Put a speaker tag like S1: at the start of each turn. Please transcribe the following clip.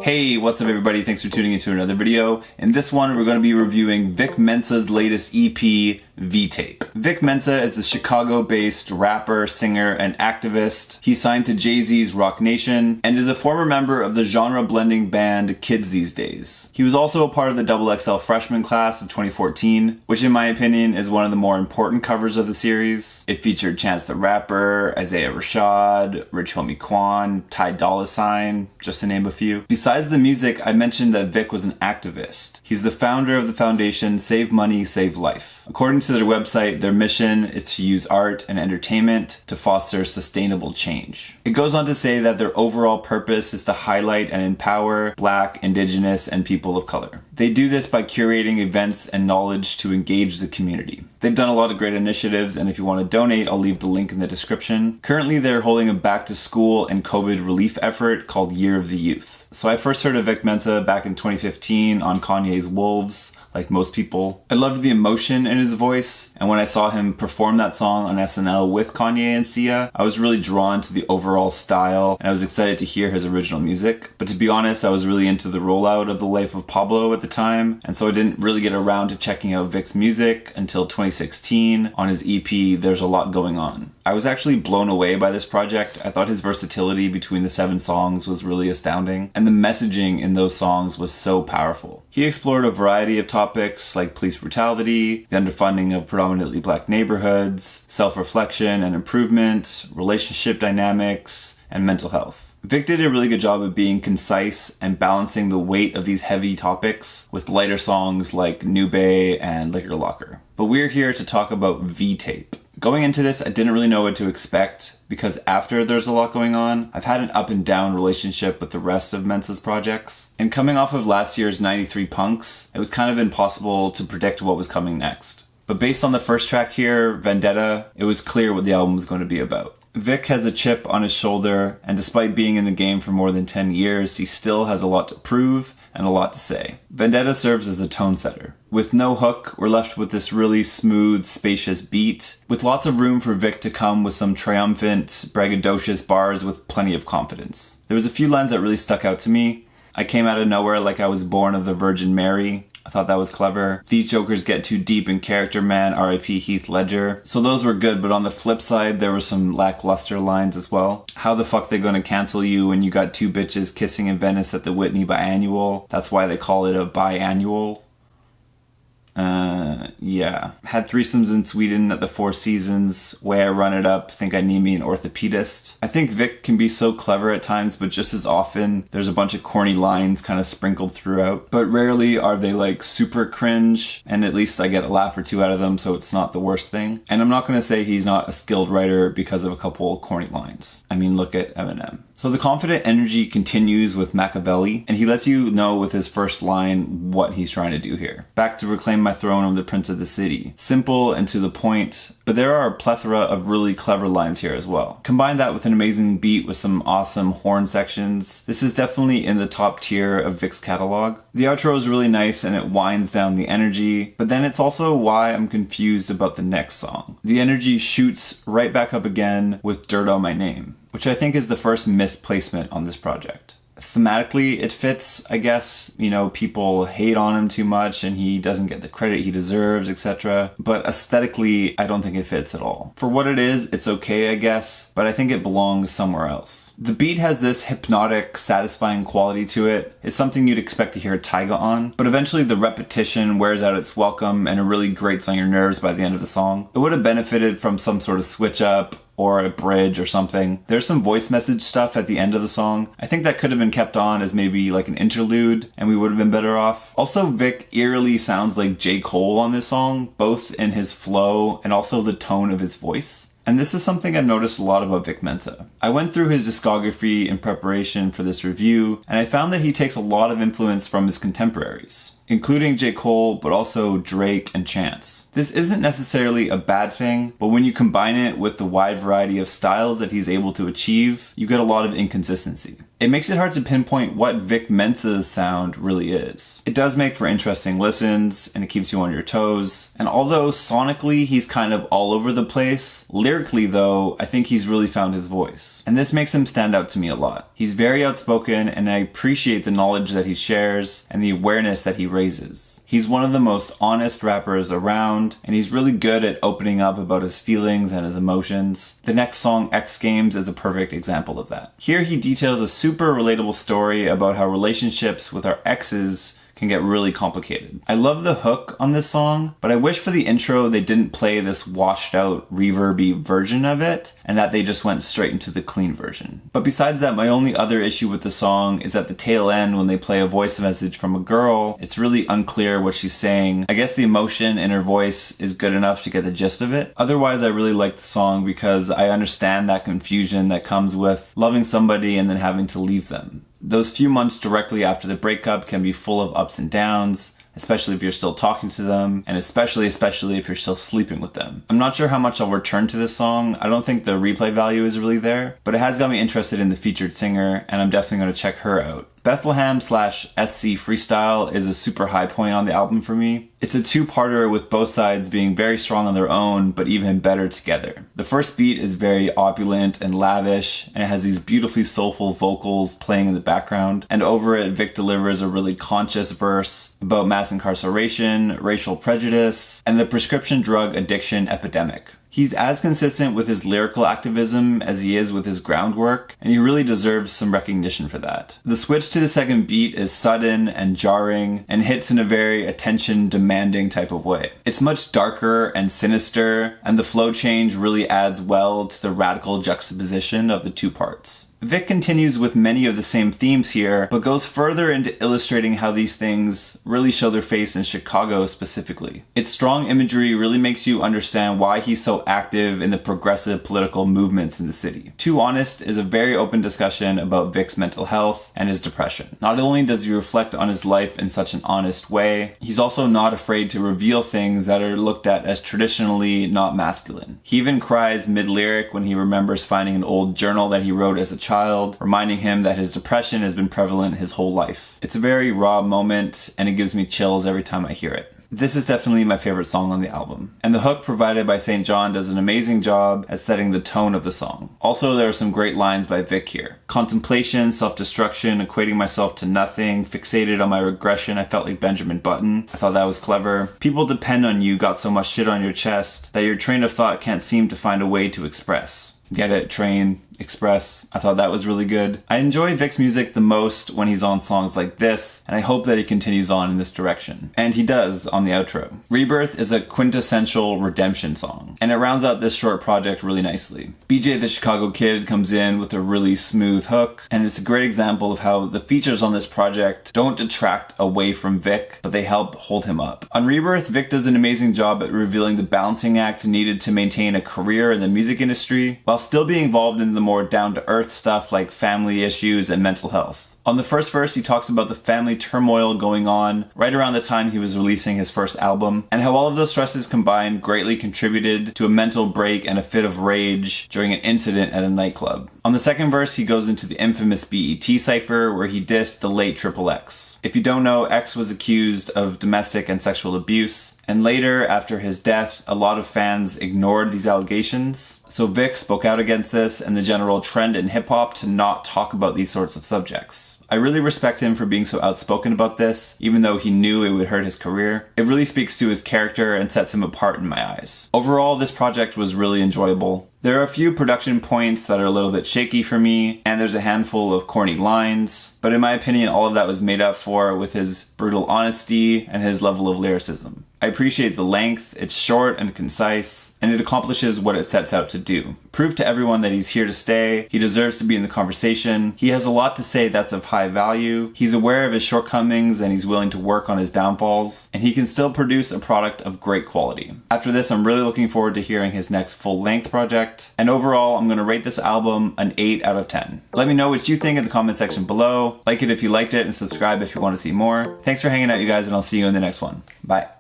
S1: Hey, what's up everybody? Thanks for tuning into another video. In this one, we're going to be reviewing Vic Mensa's latest EP, V-Tape. Vic Mensa is a Chicago-based rapper, singer, and activist. He signed to Jay-Z's Roc Nation and is a former member of the genre-blending band Kids These Days. He was also a part of the XXL freshman class of 2014, which in my opinion is one of the more important covers of the series. It featured Chance the Rapper, Isaiah Rashad, Rich Homie Quan, Ty Dolla $ign, just to name a few. Besides the music, I mentioned that Vic was an activist. He's the founder of the foundation Save Money, Save Life. According to their website, their mission is to use art and entertainment to foster sustainable change. It goes on to say that their overall purpose is to highlight and empower Black, Indigenous, and people of color. They do this by curating events and knowledge to engage the community. They've done a lot of great initiatives, and if you want to donate, I'll leave the link in the description. Currently, they're holding a back-to-school and COVID relief effort called Year of the Youth. So I first heard of Vic Mensa back in 2015 on Kanye's Wolves, like most people. I loved the emotion in his voice, and when I saw him perform that song on SNL with Kanye and Sia, I was really drawn to the overall style, and I was excited to hear his original music. But to be honest, I was really into the rollout of The Life of Pablo at the time, and so I didn't really get around to checking out Vic's music until 2016 on his EP, There's a Lot Going On. I was actually blown away by this project. I thought his versatility between the 7 songs was really astounding, and the messaging in those songs was so powerful. He explored a variety of topics like police brutality, the underfunding of predominantly Black neighborhoods, self-reflection and improvement, relationship dynamics, and mental health. Vic did a really good job of being concise and balancing the weight of these heavy topics with lighter songs like Nube and Liquor Locker. But we're here to talk about V-Tape. Going into this, I didn't really know what to expect because after There's a Lot Going On, I've had an up and down relationship with the rest of Mensa's projects. And coming off of last year's 93 Punks, it was kind of impossible to predict what was coming next. But based on the first track here, Vendetta, it was clear what the album was going to be about. Vic has a chip on his shoulder, and despite being in the game for more than 10 years, he still has a lot to prove and a lot to say. Vendetta serves as a tone setter. With no hook, we're left with this really smooth, spacious beat, with lots of room for Vic to come with some triumphant, braggadocious bars with plenty of confidence. There was a few lines that really stuck out to me. I came out of nowhere like I was born of the Virgin Mary. I thought that was clever. These jokers get too deep in character, man. R.I.P. Heath Ledger. So those were good, but on the flip side, there were some lackluster lines as well. How the fuck they gonna cancel you when you got 2 bitches kissing in Venice at the Whitney Biannual? That's why they call it a biannual. Yeah. Had threesomes in Sweden at the Four Seasons. Way I run it up, think I need me an orthopedist. I think Vic can be so clever at times, but just as often, there's a bunch of corny lines kind of sprinkled throughout. But rarely are they like super cringe, and at least I get a laugh or 2 out of them, so it's not the worst thing. And I'm not gonna say he's not a skilled writer because of a couple corny lines. I mean, look at Eminem. So the confident energy continues with Machiavelli, and he lets you know with his first line what he's trying to do here. Back to reclaim my throne of the Prince of the City. Simple and to the point, but there are a plethora of really clever lines here as well. Combine that with an amazing beat with some awesome horn sections. This is definitely in the top tier of Vic's catalog. The outro is really nice and it winds down the energy, but then it's also why I'm confused about the next song. The energy shoots right back up again with Dirt on My Name, which I think is the first misplacement on this project. Thematically, it fits, I guess. You know, people hate on him too much and he doesn't get the credit he deserves, etc. But aesthetically, I don't think it fits at all. For what it is, it's okay, I guess, but I think it belongs somewhere else. The beat has this hypnotic, satisfying quality to it. It's something you'd expect to hear Tyga on, but eventually the repetition wears out its welcome and it really grates on your nerves by the end of the song. It would have benefited from some sort of switch up or a bridge or something. There's some voice message stuff at the end of the song. I think that could have been kept on as maybe like an interlude and we would have been better off. Also, Vic eerily sounds like J. Cole on this song, both in his flow and also the tone of his voice. And this is something I've noticed a lot about Vic Mensa. I went through his discography in preparation for this review, and I found that he takes a lot of influence from his contemporaries. including J. Cole, but also Drake and Chance. This isn't necessarily a bad thing, but when you combine it with the wide variety of styles that he's able to achieve, you get a lot of inconsistency. It makes it hard to pinpoint what Vic Mensa's sound really is. It does make for interesting listens, and it keeps you on your toes, and although sonically he's kind of all over the place, lyrically though, I think he's really found his voice. And this makes him stand out to me a lot. He's very outspoken, and I appreciate the knowledge that he shares and the awareness that he raises. He's one of the most honest rappers around, and he's really good at opening up about his feelings and his emotions. The next song, X Games, is a perfect example of that. Here he details a super relatable story about how relationships with our exes can get really complicated. I love the hook on this song, but I wish for the intro they didn't play this washed out reverby version of it and that they just went straight into the clean version. But besides that, my only other issue with the song is at the tail end when they play a voice message from a girl, it's really unclear what she's saying. I guess the emotion in her voice is good enough to get the gist of it. Otherwise, I really like the song because I understand that confusion that comes with loving somebody and then having to leave them. Those few months directly after the breakup can be full of ups and downs, especially if you're still talking to them, and especially if you're still sleeping with them. I'm not sure how much I'll return to this song. I don't think the replay value is really there, but it has got me interested in the featured singer, and I'm definitely going to check her out. Bethlehem/SC Freestyle is a super high point on the album for me. It's a two-parter with both sides being very strong on their own, but even better together. The first beat is very opulent and lavish, and it has these beautifully soulful vocals playing in the background. And over it, Vic delivers a really conscious verse about mass incarceration, racial prejudice, and the prescription drug addiction epidemic. He's as consistent with his lyrical activism as he is with his groundwork, and he really deserves some recognition for that. The switch to the second beat is sudden and jarring, and hits in a very attention-demanding type of way. It's much darker and sinister, and the flow change really adds well to the radical juxtaposition of the two parts. Vic continues with many of the same themes here, but goes further into illustrating how these things really show their face in Chicago specifically. Its strong imagery really makes you understand why he's so active in the progressive political movements in the city. Too Honest is a very open discussion about Vic's mental health and his depression. Not only does he reflect on his life in such an honest way, he's also not afraid to reveal things that are looked at as traditionally not masculine. He even cries mid-lyric when he remembers finding an old journal that he wrote as a child, reminding him that his depression has been prevalent his whole life. It's a very raw moment, and it gives me chills every time I hear it. This is definitely my favorite song on the album, and the hook provided by St. John does an amazing job at setting the tone of the song. Also, there are some great lines by Vic here. Contemplation, self-destruction, equating myself to nothing, fixated on my regression, I felt like Benjamin Button. I thought that was clever. People depend on you, got so much shit on your chest that your train of thought can't seem to find a way to express. Get it? Train, express. I thought that was really good. I enjoy Vic's music the most when he's on songs like this, and I hope that he continues on in this direction. And he does on the outro. Rebirth is a quintessential redemption song, and it rounds out this short project really nicely. BJ the Chicago Kid comes in with a really smooth hook, and it's a great example of how the features on this project don't detract away from Vic, but they help hold him up. On Rebirth, Vic does an amazing job at revealing the balancing act needed to maintain a career in the music industry, while still being involved in the more down-to-earth stuff like family issues and mental health. On the first verse, he talks about the family turmoil going on right around the time he was releasing his first album, and how all of those stresses combined greatly contributed to a mental break and a fit of rage during an incident at a nightclub. On the second verse, he goes into the infamous BET cypher where he dissed the late Triple X. If you don't know, X was accused of domestic and sexual abuse, and later, after his death, a lot of fans ignored these allegations. So Vic spoke out against this and the general trend in hip-hop to not talk about these sorts of subjects. I really respect him for being so outspoken about this, even though he knew it would hurt his career. It really speaks to his character and sets him apart in my eyes. Overall, this project was really enjoyable. There are a few production points that are a little bit shaky for me, and there's a handful of corny lines, but in my opinion, all of that was made up for with his brutal honesty and his level of lyricism. I appreciate the length, it's short and concise, and it accomplishes what it sets out to do. Prove to everyone that he's here to stay, he deserves to be in the conversation, he has a lot to say that's of high value, he's aware of his shortcomings and he's willing to work on his downfalls, and he can still produce a product of great quality. After this, I'm really looking forward to hearing his next full-length project, Project. And overall, I'm gonna rate this album an 8 out of 10. Let me know what you think in the comment section below. Like it if you liked it and subscribe if you want to see more. Thanks for hanging out, you guys, and I'll see you in the next one. Bye.